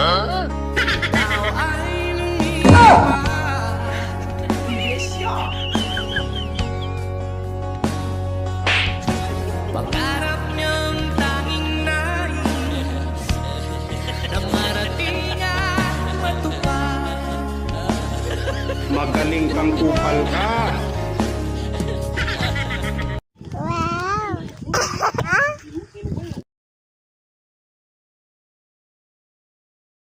Tao ay lumipas. Pangarap niyang tanging nais na marating at matupad. Magaling kang kupal ka.